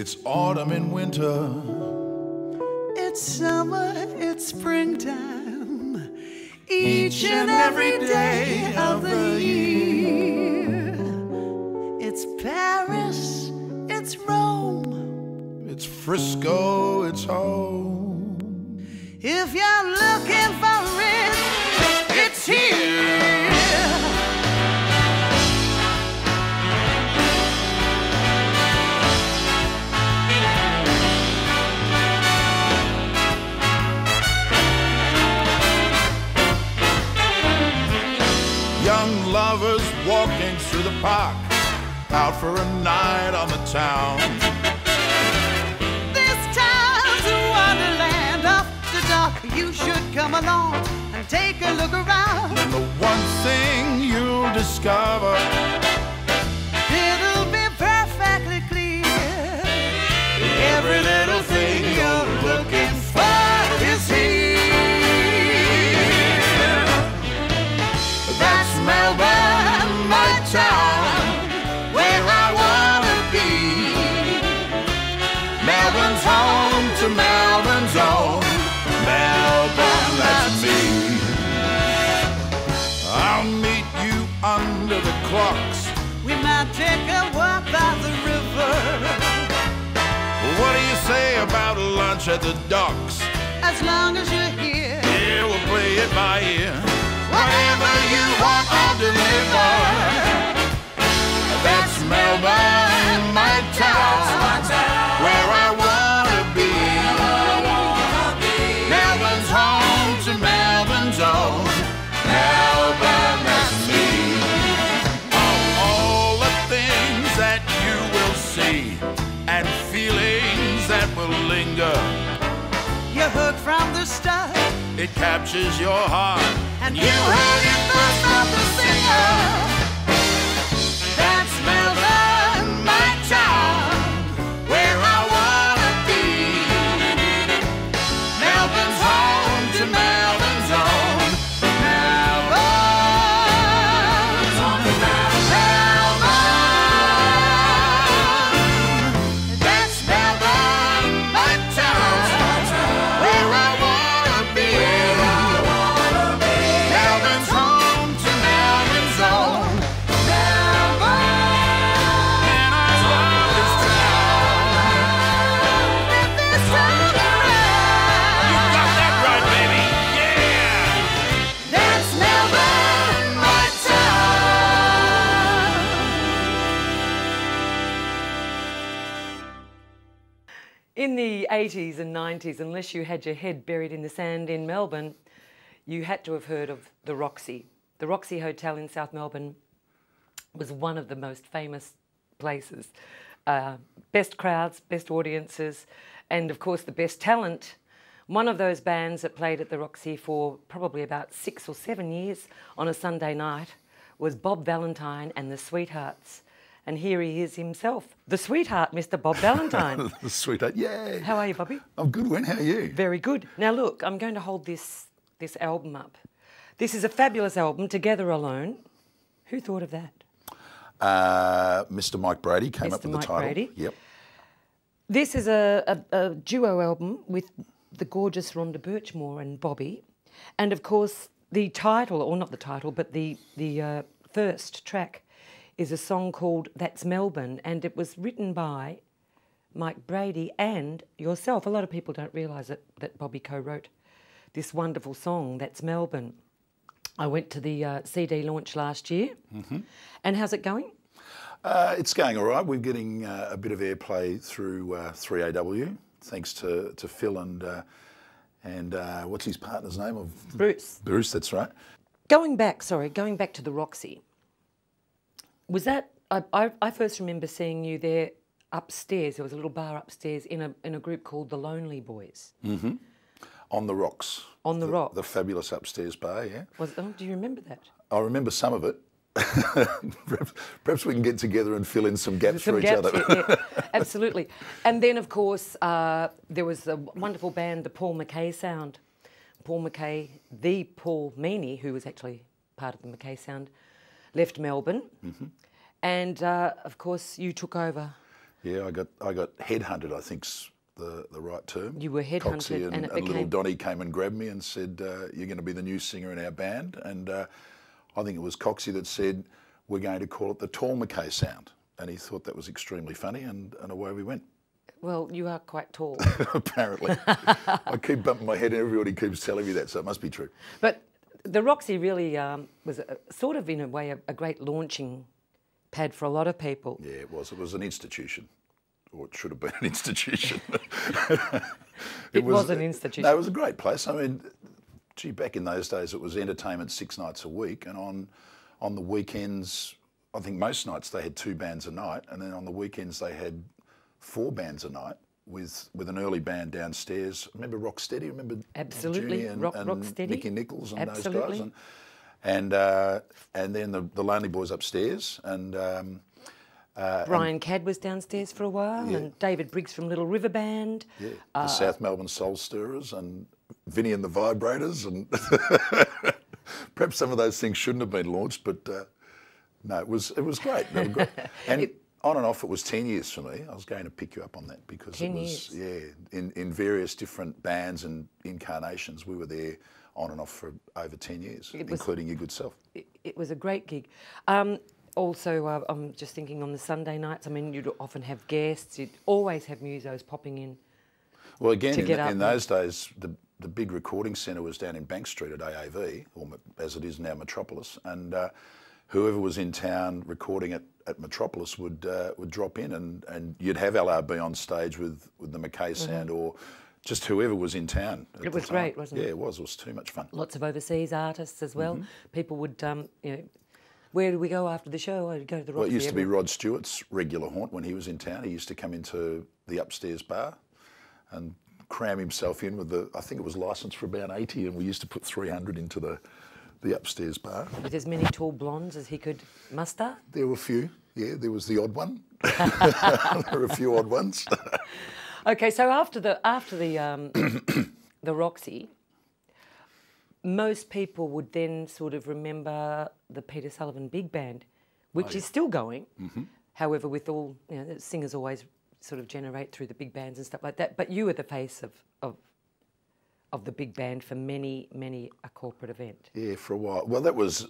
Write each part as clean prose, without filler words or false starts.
It's autumn and winter. It's summer, it's springtime. Each and every day of the year. It's Paris, it's Rome. It's Frisco, it's home. If you're looking for it, it's here. Young lovers walking through the park, out for a night on the town. This town's a wonderland. After dark, you should come along and take a look around. And the one thing you'll discover, it'll be perfectly clear. Every little thing you're looking for is here. That's Melbourne, my town, where I wanna be. Melbourne's home to Melbourne's own. Melbourne, that's me. I'll meet you under the clocks. We might take a walk by the river. What do you say about lunch at the docks? As long as you're here, Yeah, we'll play it by ear. whatever you want, I'll deliver. That's Melbourne, my town, where I wanna be. Melbourne's home to Melbourne's own. Melbourne, that's me. All the things that you will see and feelings that will linger. You're hooked from the start, It captures your heart. and you heard it first from the singer. That's Melbourne, my town, where I wanna be. Melbourne's home to Melbourne's own. Melbourne's home to Melbourne. That's Melbourne, my town, where I wanna be. Melbourne's home to Melbourne's own. Melbourne, And I love this town. let this song around. You got that right, baby. Yeah! That's Melbourne, my town. In the 80s and 90s, unless you had your head buried in the sand in Melbourne, you had to have heard of the Roxy. The Roxy Hotel in South Melbourne was one of the most famous places. Best crowds, best audiences, and of course the best talent. One of those bands that played at the Roxy for probably about 6 or 7 years on a Sunday night was Bob Valentine and the Sweethearts. And here he is himself, the sweetheart, Mr. Bob Valentine. Sweetheart, yeah. How are you, Bobby? I'm good, Wen. How are you? Very good. Now look, I'm going to hold this album up. This is a fabulous album, Together Alone. Who thought of that? Mr. Mike Brady came up Mr. with the Mike title. Brady. Yep. This is a duo album with the gorgeous Rhonda Birchmore and Bobby. And of course, the title, or not the title, but the first track is a song called That's Melbourne, and it was written by Mike Brady and yourself. A lot of people don't realise that Bobby co-wrote this wonderful song, That's Melbourne. I went to the CD launch last year. And how's it going? It's going all right. We're getting a bit of airplay through 3AW, thanks to Phil and what's his partner's name? Bruce. Bruce, that's right. Going back to the Roxy, was that, I first remember seeing you there upstairs. There was a little bar upstairs in a group called the Lonely Boys. On the Rocks. On the Rocks. The fabulous upstairs bar, yeah. Do you remember that? I remember some of it. Perhaps we can get together and fill in some gaps for each other. Yeah, absolutely. And then, of course, there was a wonderful band, the Paul McKay Sound. Paul McKay, the Paul Meany, who was actually part of the McKay Sound, left Melbourne. And, of course, you took over Yeah, I got headhunted, I think's the right term. You were headhunted, Coxie and it little became... Donnie came and grabbed me and said, "You're going to be the new singer in our band." And I think it was Coxie that said, "We're going to call it the Tall McKay Sound." And he thought that was extremely funny, and away we went. Well, you are quite tall. Apparently. I keep bumping my head and everybody keeps telling me that, so it must be true. But the Roxy really was sort of, in a way, a great launching pad for a lot of people. Yeah, it was. It was an institution, or it should have been an institution. It was an institution. No, it was a great place. I mean, gee, back in those days, it was entertainment 6 nights a week, and on the weekends, I think most nights they had 2 bands a night, and then on the weekends they had 4 bands a night with an early band downstairs. Remember Rocksteady? Remember Absolutely, Junie and Rocksteady. Nicky Nichols and Absolutely. those guys, and then the Lonely Boys upstairs, and Brian Cadd was downstairs for a while, and David Briggs from Little River Band. yeah, the South Melbourne Soul Stirrers, and Vinnie and the Vibrators, and perhaps some of those things shouldn't have been launched, but no, it was great. They were great. And on and off, it was 10 years for me. I was going to pick you up on that because 10 it was years. in various different bands and incarnations. We were there on and off for over 10 years, including your good self. It was a great gig. Also, I'm just thinking on the Sunday nights, I mean, you'd often have guests. You'd always have musos popping in. Well, again, to get up in those days, the big recording centre was down in Bank Street at AAV, or as it is now Metropolis, and whoever was in town recording at Metropolis would drop in, and you'd have LRB on stage with the McKay Sound, or just whoever was in town. It was great, wasn't it? Yeah, it was. It was too much fun. Lots of overseas artists as well. People would, you know, where do we go after the show? I'd go to the Roxy. Well, it used to be Rod Stewart's regular haunt when he was in town. He used to come into the upstairs bar and cram himself in with I think it was licensed for about 80, and we used to put 300 into the upstairs bar. With as many tall blondes as he could muster. There were a few, yeah. There was the odd one. There were a few odd ones. Okay, so after the the Roxy, most people would then sort of remember the Peter Sullivan Big Band, which is still going. However, with all, you know, singers always sort of generate through the big bands and stuff like that. But you were the face of the big band for many a corporate event. Yeah, for a while. Well, that was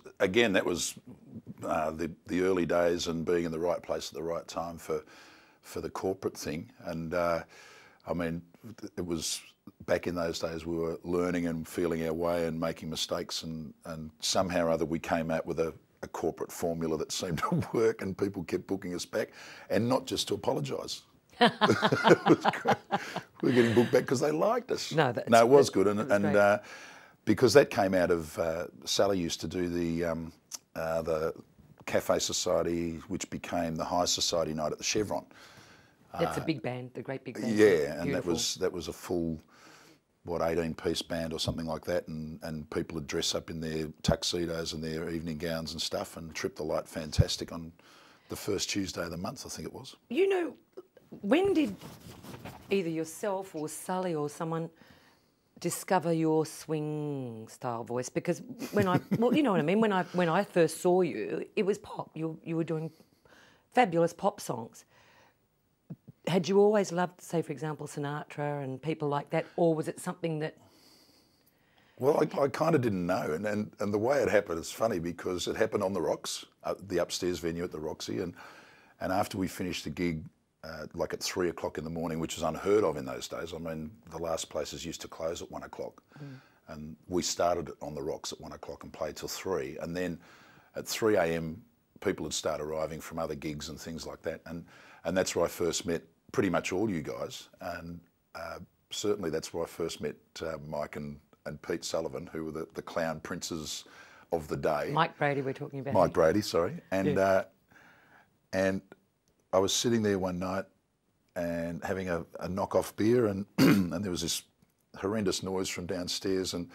the early days and being in the right place at the right time for the corporate thing. And I mean, it was back in those days we were learning and feeling our way and making mistakes, and somehow or other we came out with a corporate formula that seemed to work, and people kept booking us back, and not just to apologise. It was great. We were getting booked back because they liked us. No, it was good, and great. Because that came out of Sally used to do the Cafe Society, which became the High Society night at the Chevron. That's a big band, the great big band. Yeah, and Beautiful. that was a full, 18-piece band or something like that, and people would dress up in their tuxedos and their evening gowns and stuff, and trip the light fantastic on the first Tuesday of the month, I think it was. You know, when did either yourself or Sully or someone discover your swing style voice? Because well, you know what I mean. When I first saw you, it was pop. You were doing fabulous pop songs. Had you always loved, say, for example, Sinatra and people like that, or was it something that... Well, I kind of didn't know, and the way it happened is funny because it happened on the Rocks, the upstairs venue at the Roxy, and after we finished the gig, like at 3 o'clock in the morning, which was unheard of in those days. I mean, the last places used to close at 1 o'clock, and we started it on the Rocks at 1 o'clock and played till 3, and then at 3 a.m. people would start arriving from other gigs and things like that, and that's where I first met pretty much all you guys, and certainly that's where I first met Mike and Pete Sullivan, who were the clown princes of the day. Mike Brady we're talking about. Mike Brady, sorry. And and I was sitting there one night and having a knock-off beer, and and there was this horrendous noise from downstairs, and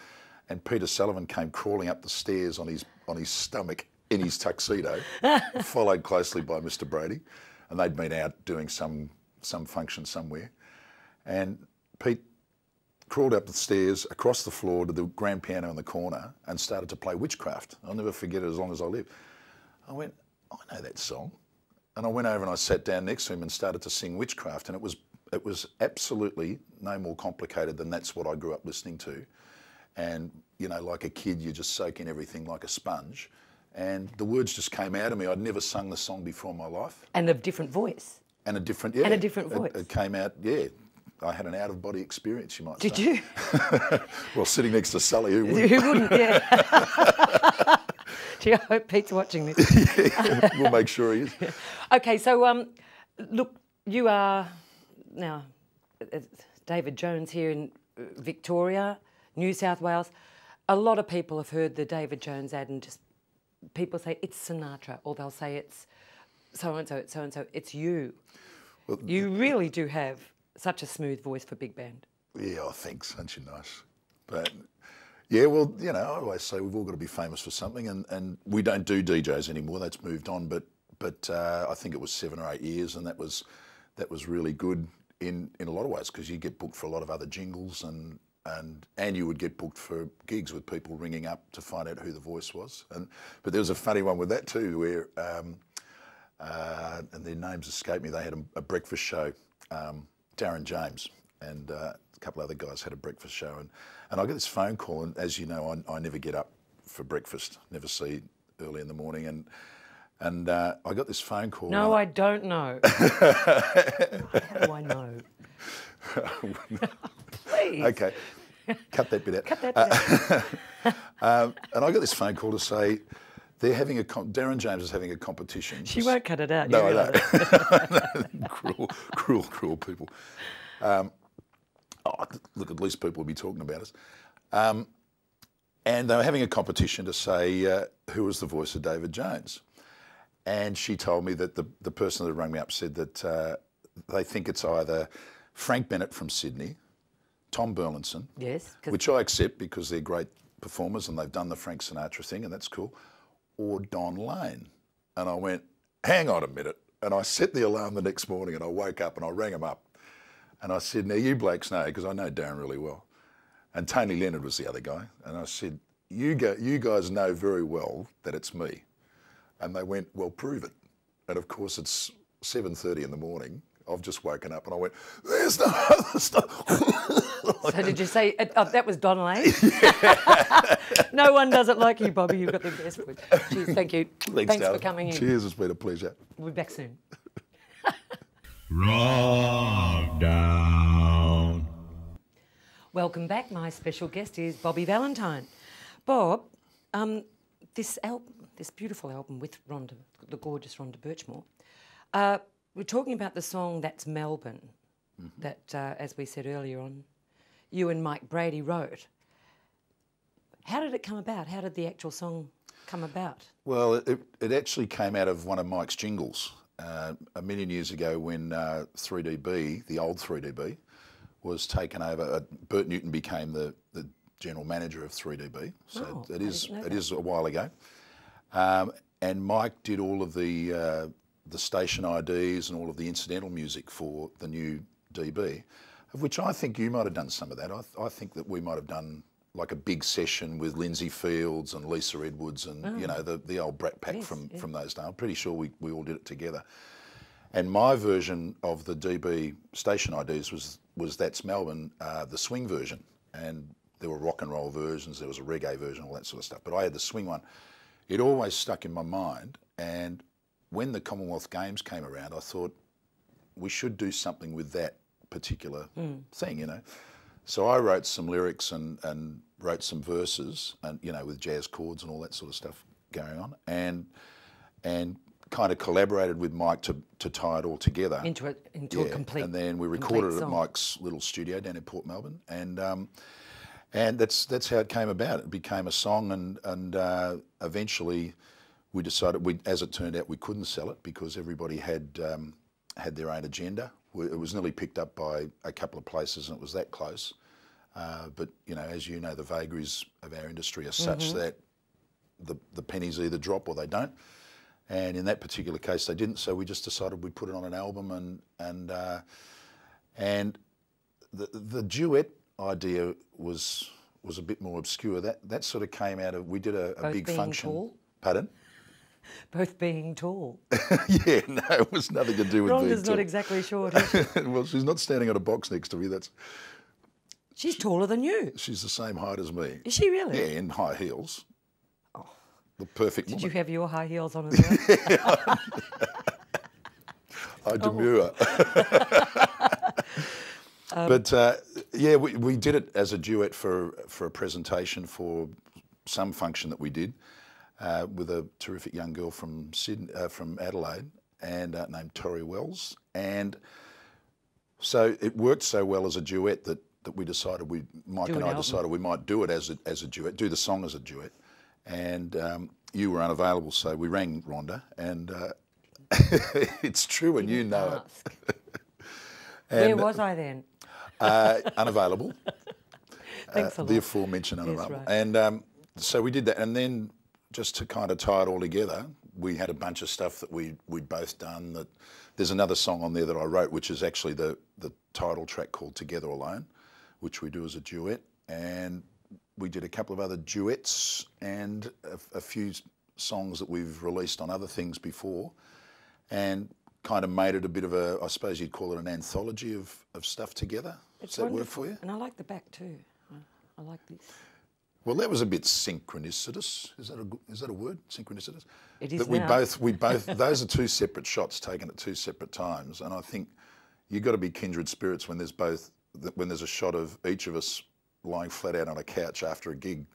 Peter Sullivan came crawling up the stairs on his stomach in his tuxedo, followed closely by Mr. Brady, and they'd been out doing some function somewhere, and Pete crawled up the stairs, across the floor to the grand piano in the corner, and started to play Witchcraft. I'll never forget it as long as I live. I went, I know that song. And I went over and I sat down next to him and started to sing Witchcraft, and it was absolutely no more complicated than that's what I grew up listening to. And, you know, like a kid, you just soak in everything like a sponge. And the words just came out of me. I'd never sung the song before in my life. And a different voice. And a different, And a different voice. It came out, yeah. I had an out-of-body experience, you might say. Did you? Well, sitting next to Sully, who wouldn't? Who wouldn't, yeah. Gee, I hope Pete's watching this. Yeah, we'll make sure he is. Okay, so look, you are now David Jones here in Victoria, New South Wales. A lot of people have heard the David Jones ad and just people say it's Sinatra, or they'll say it's so-and-so, it's so-and-so. It's you. Well, you really do have such a smooth voice for big band. Yeah, oh, thanks. Aren't you nice? But yeah, well, you know, I always say we've all got to be famous for something, and we don't do DJs anymore. That's moved on. But I think it was 7 or 8 years, and that was really good in a lot of ways, because you get booked for a lot of other jingles, and you would get booked for gigs with people ringing up to find out who the voice was. But there was a funny one with that too, where and their names escape me. They had a breakfast show. Darren James and a couple other guys had a breakfast show, and I got this phone call, and as you know, I never get up for breakfast, never see early in the morning, and I got this phone call. No, I don't know. How do I know? Please. Okay, cut that bit out. Cut that bit out. And I got this phone call to say they're having Darren James is having a competition. She won't cut it out. No, I know. Cruel people. Look, at least people will be talking about us. And they were having a competition to say who was the voice of David Jones. And she told me that the person that rang me up said that they think it's either Frank Bennett from Sydney, Tom Burlinson, yes, which I accept because they're great performers and they've done the Frank Sinatra thing, and that's cool, or Don Lane. And I went, hang on a minute. And I set the alarm the next morning, and I woke up and I rang him up. And I said, now you blokes know, because I know Darren really well. And Tony Leonard was the other guy. And I said, you guys know very well that it's me. And they went, well, prove it. And of course, it's 7:30 in the morning. I've just woken up and I went, there's no other stuff. So did you say, that was Don Lane? No one does it like you, Bobby. You've got the best voice. Cheers, thank you. Thanks for coming in. Cheers, it's been a pleasure. We'll be back soon. Rock down. Welcome back. My special guest is Bobby Valentine. Bob, this beautiful album with Rhonda, the gorgeous Rhonda Birchmore, we're talking about the song That's Melbourne, that, as we said earlier on, you and Mike Brady wrote. How did it come about? How did the actual song come about? Well, it actually came out of one of Mike's jingles a million years ago when 3DB, the old 3DB, was taken over. Bert Newton became the general manager of 3DB, so it is a while ago. And Mike did all of the station IDs and all of the incidental music for the new DB, of which I think you might have done some of that. I think that we might have done like a big session with Lindsay Fields and Lisa Edwards and you know the old Brat Pack from those days. I'm pretty sure we all did it together. And my version of the DB station IDs was That's Melbourne, the swing version, and there were rock and roll versions, there was a reggae version, all that sort of stuff. But I had the swing one. It always stuck in my mind, and when the Commonwealth Games came around, I thought we should do something with that particular thing, you know. So I wrote some lyrics and wrote some verses, and you know, with jazz chords and all that sort of stuff going on, and kind of collaborated with Mike to tie it all together into a complete. And then we recorded it at Mike's little studio down in Port Melbourne, and that's how it came about. It became a song, and eventually we decided, as it turned out, we couldn't sell it because everybody had their own agenda. It was nearly picked up by a couple of places, and it was that close. But you know, as you know, the vagaries of our industry are such that the pennies either drop or they don't. And in that particular case, they didn't. So we just decided we'd put it on an album, and the duet idea was a bit more obscure. That sort of came out of, we did a big function. Tall? Pardon? Both being tall. Yeah, no, it was nothing to do with being Rhonda's tall. not exactly short, is she? Well, she's not standing on a box next to me. She's taller than you. She's the same height as me. Is she really? Yeah, in high heels. Oh. The perfect Did woman. you have your high heels on as well? I demur. But yeah, we did it as a duet for a presentation for some function that we did with a terrific young girl from from Adelaide, and named Tori Wells. And so it worked so well as a duet that we decided Mike and I decided we might do it as a duet, do the song as a duet. And you were unavailable, so we rang Rhonda, and it's true, and you know it. Where was I then? Unavailable. Thanks a lot. The aforementioned unavailable. right. And so we did that, and then just to kind of tie it all together, we had a bunch of stuff that we'd both done. That there's another song on there that I wrote, which is actually the title track called Together Alone, which we do as a duet. And we did a couple of other duets and a few songs that we've released on other things before, and kind of made it a bit of a, I suppose you'd call it an anthology of stuff together. Does that work for you? And I like the back too. I like this. Well, that was a bit synchronicitous. Is that a word? Synchronicitous. It is that now. we both. Those are two separate shots taken at two separate times, and I think you've got to be kindred spirits when there's a shot of each of us lying flat out on a couch after a gig.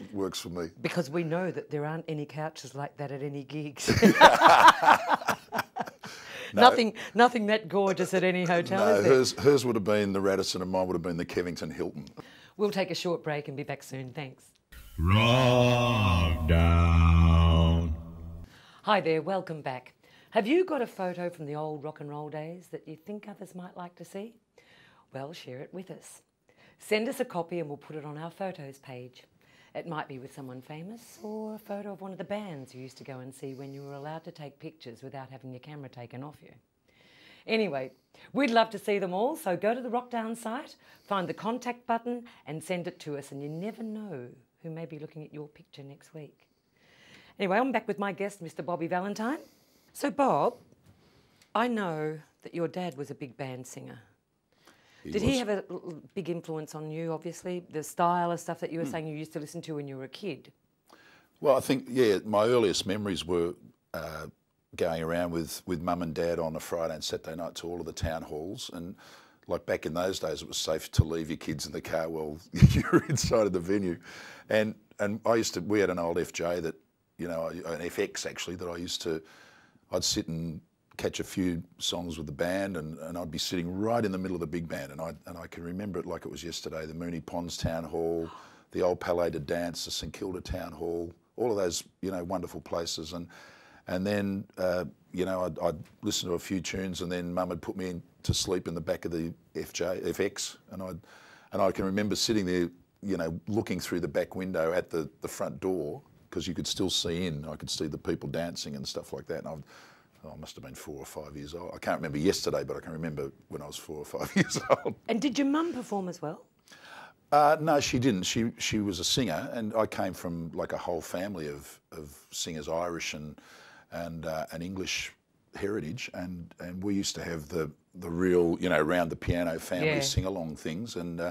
It works for me. Because we know that there aren't any couches like that at any gigs. No. Nothing that gorgeous at any hotel, No, is there? hers would have been the Radisson, and mine would have been the Kevington Hilton. We'll take a short break and be back soon. Thanks. Rock down. Hi there, welcome back. Have you got a photo from the old rock and roll days that you think others might like to see? Well, share it with us. Send us a copy and we'll put it on our photos page. It might be with someone famous or a photo of one of the bands you used to go and see when you were allowed to take pictures without having your camera taken off you. Anyway, we'd love to see them all, so go to the Rockdown site, find the contact button and send it to us, and you never know who may be looking at your picture next week. Anyway, I'm back with my guest, Mr. Bobby Valentine. So Bob, I know that your dad was a big band singer. Did he have a big influence on you, obviously? The style of stuff that you were saying you used to listen to when you were a kid? Well, I think, yeah, my earliest memories were going around with Mum and Dad on a Friday and Saturday night to all of the town halls. And like back in those days, it was safe to leave your kids in the car while you were inside of the venue. And we had an old FJ that, you know, an FX actually, that I'd sit and catch a few songs with the band, and I'd be sitting right in the middle of the big band, and I can remember it like it was yesterday. The Moonee Ponds Town Hall, the old Palais de Dance, the St Kilda Town Hall, all of those, you know, wonderful places. And then you know, I'd listen to a few tunes, and then Mum would put me to sleep in the back of the FX, and I can remember sitting there, you know, looking through the back window at the front door, because you could still see in. I could see the people dancing and stuff like that. And I must have been 4 or 5 years old. I can't remember yesterday, but I can remember when I was 4 or 5 years old. And did your mum perform as well? No, she didn't. She was a singer, and I came from like a whole family of singers, Irish and English heritage, and we used to have the real, you know, round the piano family sing-along things, and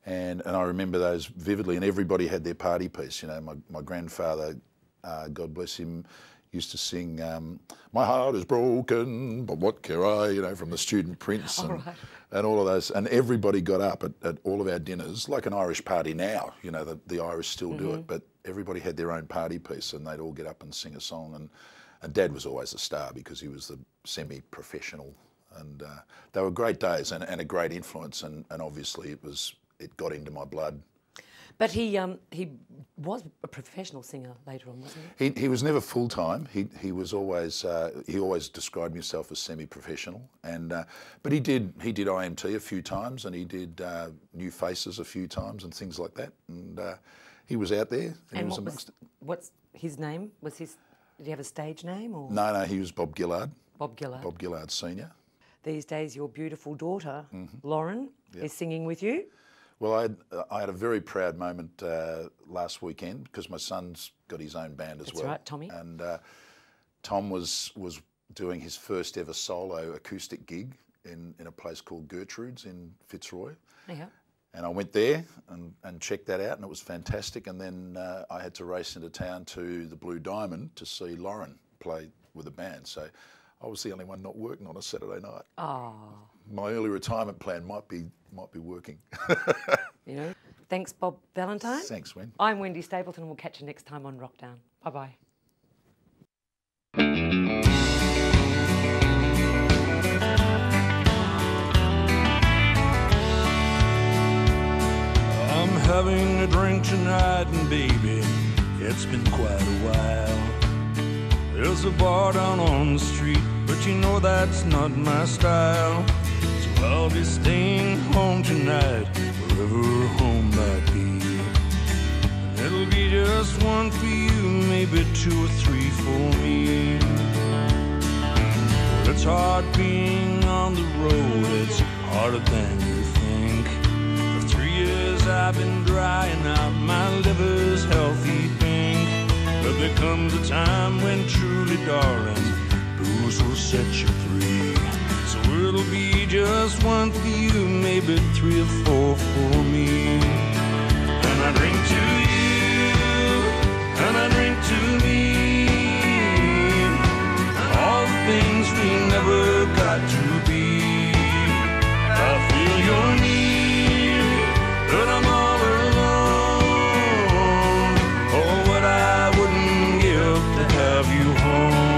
I remember those vividly. And everybody had their party piece. You know, my grandfather, God bless him, used to sing "My Heart Is Broken, but What Care I," you know, from the Student Prince, and all of those. And everybody got up at all of our dinners, like an Irish party now. You know, the Irish still do it, but everybody had their own party piece, and they'd all get up and sing a song. And Dad was always a star because he was the semi-professional, and they were great days and a great influence. And obviously it got into my blood. But he was a professional singer later on, wasn't he? He was never full time. He was always he always described himself as semi-professional, but he did IMT a few times, and he did New Faces a few times and things like that. And he was out there. And he was amongst it. What's his name? Did he have a stage name or? No, he was Bob Gillard. Bob Gillard. Bob Gillard Senior. These days, your beautiful daughter, Lauren, is singing with you. Well, I had a very proud moment last weekend because my son's got his own band as well. That's right, Tommy. And Tom was doing his first ever solo acoustic gig in a place called Gertrude's in Fitzroy. Yeah. And I went there and checked that out, and it was fantastic. And then I had to race into town to the Blue Diamond to see Lauren play with a band. So I was the only one not working on a Saturday night. Oh. My early retirement plan might be working. You know. Thanks, Bob Valentine. Thanks, Wen. I'm Wendy Stapleton, and we'll catch you next time on Rockdown. Bye-bye. I'm having a drink tonight, and baby, it's been quite a while. There's a bar down on the street, but you know that's not my style. So I'll be staying home tonight, wherever home might be. And it'll be just one for you, maybe 2 or 3 for me. But it's hard being on the road, it's harder than you think. For 3 years I've been drying out, my liver's healthy pink. But there comes a time when truly, darling, booze will set you free. So it'll be just one for you, maybe 3 or 4 for me. And I drink to you, and I drink to me, all the things we never got to be. I feel your need, but I'm all alone. Oh, what I wouldn't give to have you home.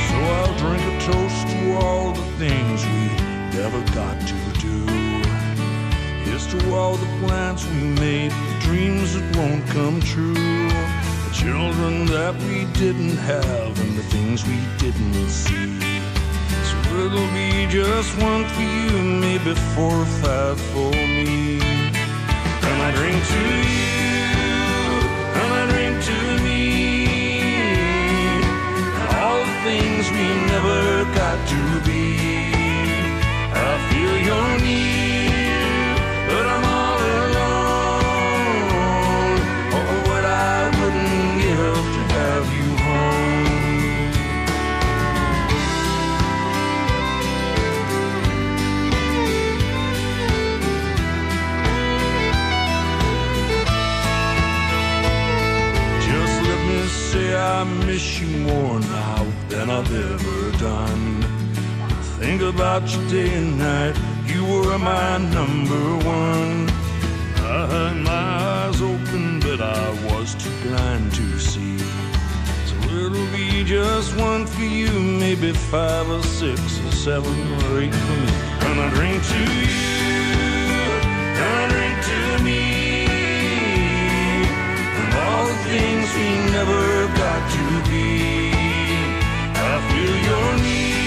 So I'll drink a toast to all the things we never got to do. Here's to all the plans we made, the dreams that won't come true, the children that we didn't have, and the things we didn't see. So it'll be just one for you, maybe 4 or 5 for me. And I drink to you, and I drink to me, all the things we never got to be. I feel your need, but I'm all alone. Oh, what I wouldn't give to have you home. Just let me say I miss you more now than I've ever done. Think about you day and night, you were my #1. I had my eyes open, but I was too blind to see. So it'll be just one for you, maybe 5 or 6 or 7 or 8 for me. And I drink to you, and I drink to me, and all the things we never got to be. I feel your need,